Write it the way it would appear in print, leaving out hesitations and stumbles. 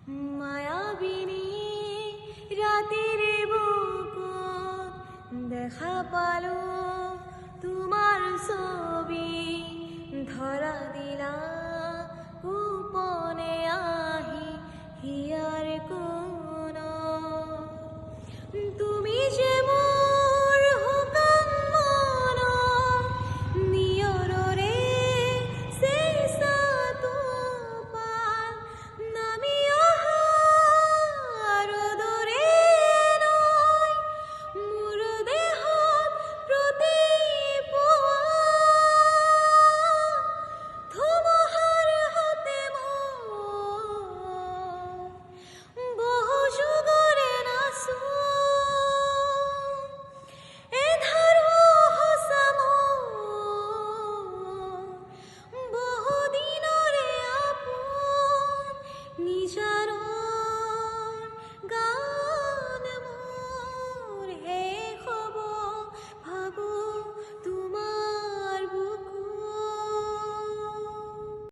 মায়াবিনী রাতের বুকুত দেখা পালো তোমার ছবি ধরা দিলা গোপনে আহি হিয়ার কোন তুমি যে মোর হুকাম মন নিয়ররে সেই সাতু পাল নামি আহার দরে নয় মোর দেহ প্রতি ধুমুহার হতে বহু যুগরে নাচো এধারো হসাম বহু দিনরে আপন নিজারো